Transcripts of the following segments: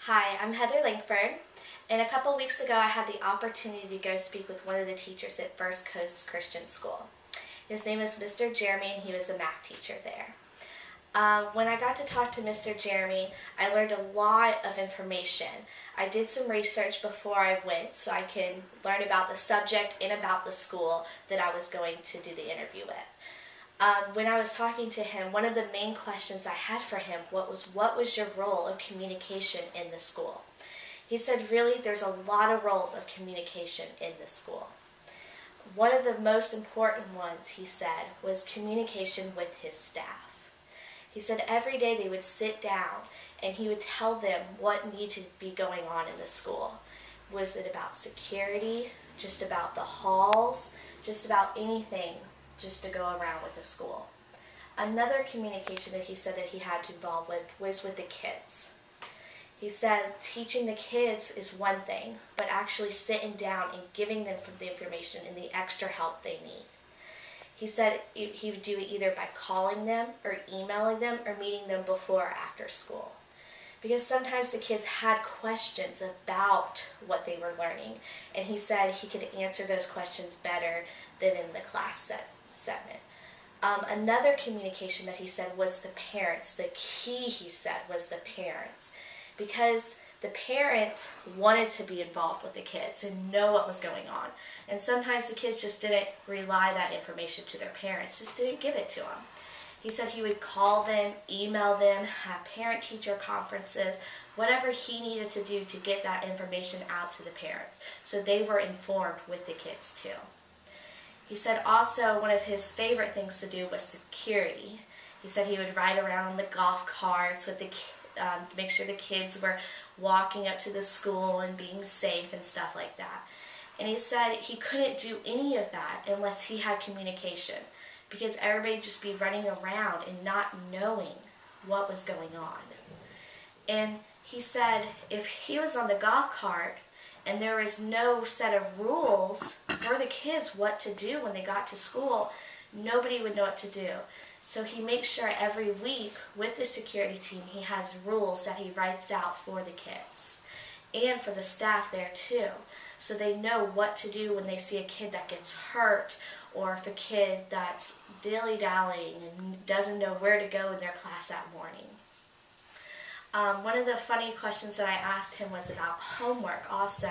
Hi, I'm Heather Lankford, and a couple weeks ago I had the opportunity to go speak with one of the teachers at First Coast Christian School. His name is Mr. Jeremy, and he was a math teacher there. When I got to talk to Mr. Jeremy, I learned a lot of information. I did some research before I went so I can learn about the subject and about the school that I was going to do the interview with. When I was talking to him, one of the main questions I had for him what was your role of communication in the school? He said, really, there's a lot of roles of communication in the school. One of the most important ones, he said, was communication with his staff. He said every day they would sit down and he would tell them what needed to be going on in the school. Was it about security, just about the halls, just about anything just to go around with the school. Another communication that he said that he had to involve with was with the kids. He said teaching the kids is one thing, but actually sitting down and giving them the information and the extra help they need. He said he would do it either by calling them or emailing them or meeting them before or after school. Because sometimes the kids had questions about what they were learning, and he said he could answer those questions better than in the class segment. Another communication that he said was the parents. The key, he said, was the parents. Because the parents wanted to be involved with the kids and know what was going on. And sometimes the kids just didn't rely that information to their parents, just didn't give it to them. He said he would call them, email them, have parent-teacher conferences, whatever he needed to do to get that information out to the parents so they were informed with the kids too. He said also one of his favorite things to do was security. He said he would ride around on the golf carts with to make sure the kids were walking up to the school and being safe and stuff like that. And he said he couldn't do any of that unless he had communication, because everybody would just be running around and not knowing what was going on. And he said if he was on the golf cart and there was no set of rules for the kids what to do when they got to school, nobody would know what to do. So he makes sure every week with the security team he has rules that he writes out for the kids and for the staff there too, so they know what to do when they see a kid that gets hurt or if a kid that's dilly-dallying and doesn't know where to go in their class that morning. One of the funny questions that I asked him was about homework also,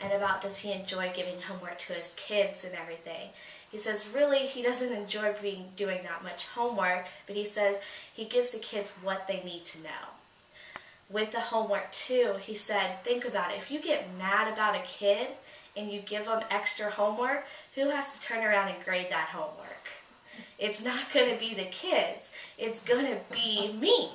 and about does he enjoy giving homework to his kids and everything. He says really he doesn't enjoy doing that much homework, but he says he gives the kids what they need to know. With the homework too, he said, think about it. If you get mad about a kid and you give them extra homework, who has to turn around and grade that homework? It's not going to be the kids. It's going to be me.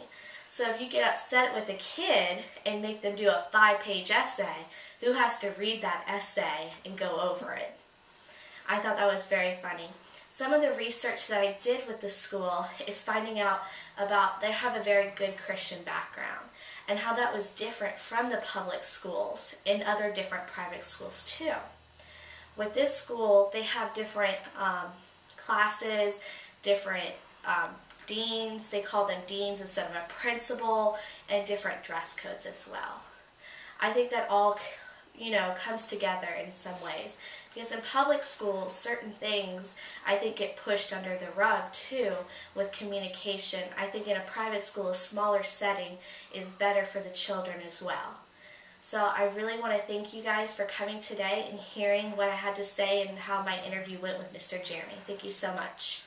So if you get upset with a kid and make them do a 5-page essay, who has to read that essay and go over it? I thought that was very funny. Some of the research that I did with the school is finding out about they have a very good Christian background and how that was different from the public schools and other different private schools too. With this school, they have different classes, different deans, they call them deans instead of a principal, and different dress codes as well. I think that all comes together in some ways, because in public schools certain things I think get pushed under the rug too with communication. I think in a private school a smaller setting is better for the children as well. So I really want to thank you guys for coming today and hearing what I had to say and how my interview went with Mr. Jeremy. Thank you so much.